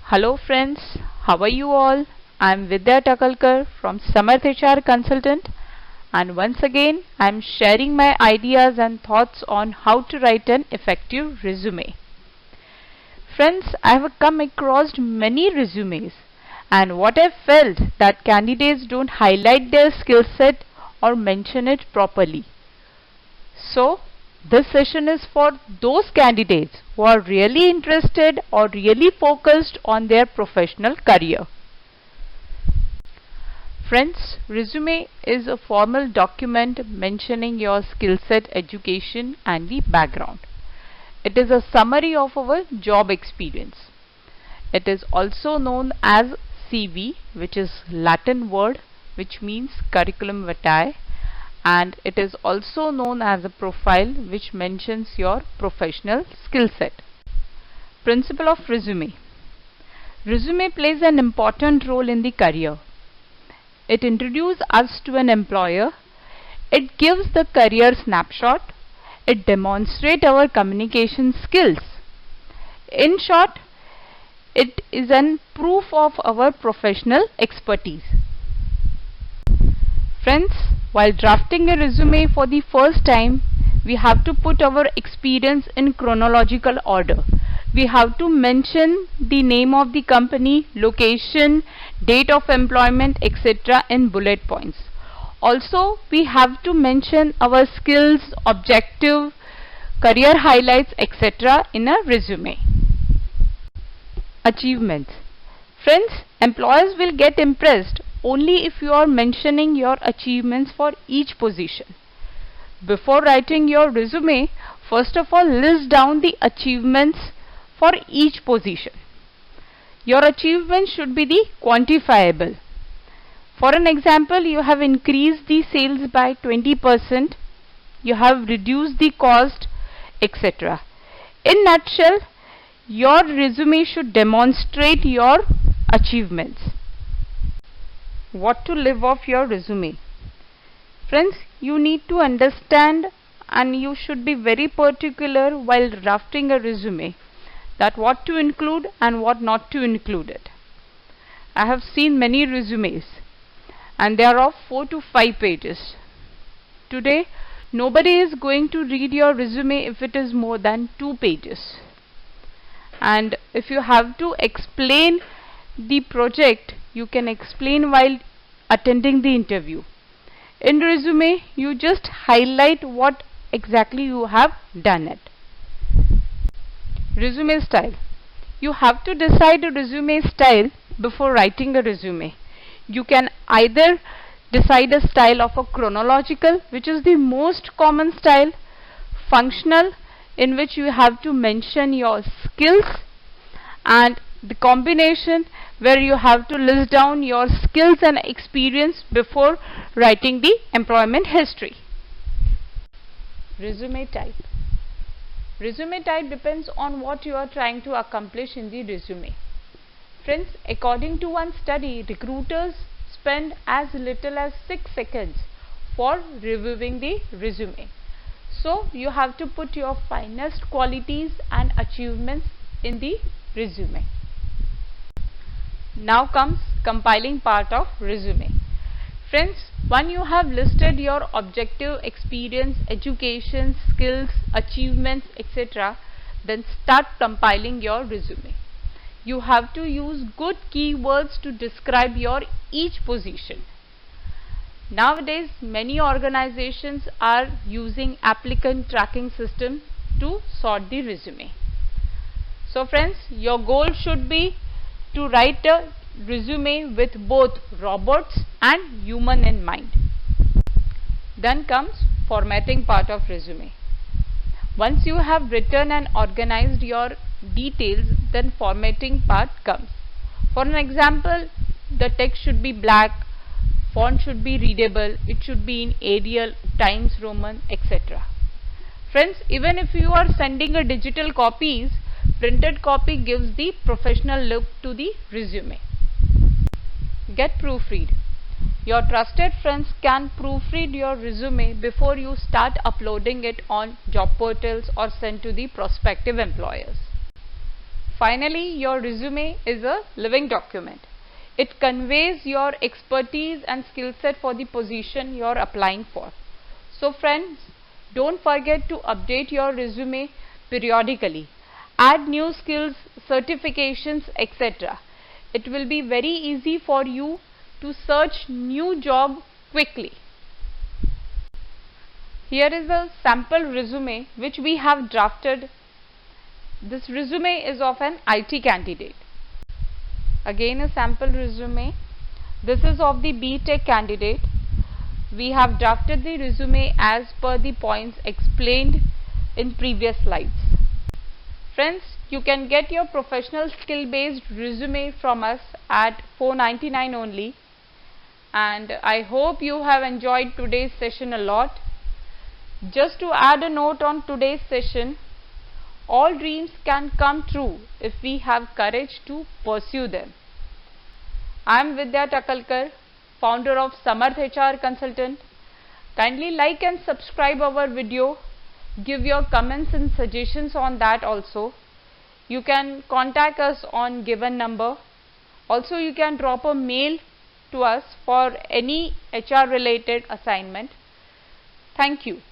Hello friends, how are you all? I am Vidya Takalkar from Samarth HR Consultant, and once again I am sharing my ideas and thoughts on how to write an effective resume. Friends, I have come across many resumes, and what I felt that candidates don't highlight their skill set or mention it properly. So, this session is for those candidates who are really interested or really focused on their professional career. Friends, resume is a formal document mentioning your skill set, education, and the background. It is a summary of our job experience. It is also known as CV, which is Latin word which means curriculum vitae, and it is also known as a profile which mentions your professional skill set. Principle of resume. Resume plays an important role in the career. It introduces us to an employer. It gives the career snapshot. It demonstrates our communication skills. In short, it is a proof of our professional expertise. Friends, while drafting a resume for the first time, we have to put our experience in chronological order. We have to mention the name of the company, location, date of employment, etc. in bullet points. Also, we have to mention our skills, objective, career highlights, etc. in a resume. Achievements. Friends, employers will get impressed only if you are mentioning your achievements for each position. Before writing your resume, first of all list down the achievements for each position. Your achievements should be the quantifiable. For an example, you have increased the sales by 20%, you have reduced the cost, etc. In nutshell, your resume should demonstrate your achievements. What to leave off your resume? Friends, you need to understand and you should be very particular while drafting a resume that what to include and what not to include it. I have seen many resumes and they are of 4 to 5 pages. Today, nobody is going to read your resume if it is more than 2 pages. And if you have to explain the project, you can explain while attending the interview. In resume, you just highlight what exactly you have done it. Resume style. You have to decide a resume style before writing a resume. You can either decide a style of a chronological, which is the most common style, functional, in which you have to mention your skills, and the combination where you have to list down your skills and experience before writing the employment history. Resume type. Resume type depends on what you are trying to accomplish in the resume. Friends, according to one study, recruiters spend as little as 6 seconds for reviewing the resume. So, you have to put your finest qualities and achievements in the resume. Now comes compiling part of resume. Friends, when you have listed your objective, experience, education, skills, achievements, etc., then start compiling your resume. You have to use good keywords to describe your each position. Nowadays, many organizations are using applicant tracking system to sort the resume. So friends, your goal should be to write a resume with both robots and human in mind. Then comes formatting part of resume. Once you have written and organized your details, then formatting part comes. For an example, the text should be black, font should be readable, it should be in Arial, Times Roman, etc. Friends, even if you are sending a digital copies, printed copy gives the professional look to the resume. Get proofread. Your trusted friends can proofread your resume before you start uploading it on job portals or send to the prospective employers. finally, your resume is a living document. It conveys your expertise and skill set for the position you're applying for. So friends, don't forget to update your resume periodically. Add new skills, certifications, etc. It will be very easy for you to search new job quickly. Here is a sample resume which we have drafted. This resume is of an IT candidate. Again a sample resume. This is of the BTech candidate. We have drafted the resume as per the points explained in previous slides. Friends, you can get your professional skill based resume from us at $4.99 only. And I hope you have enjoyed today's session a lot. Just to add a note on today's session, all dreams can come true if we have courage to pursue them. I am Vidya Takalkar, founder of Samarth HR Consultant. Kindly like and subscribe our video. Give your comments and suggestions on that also. You can contact us on given number. Also, you can drop a mail to us for any HR related assignment. Thank you.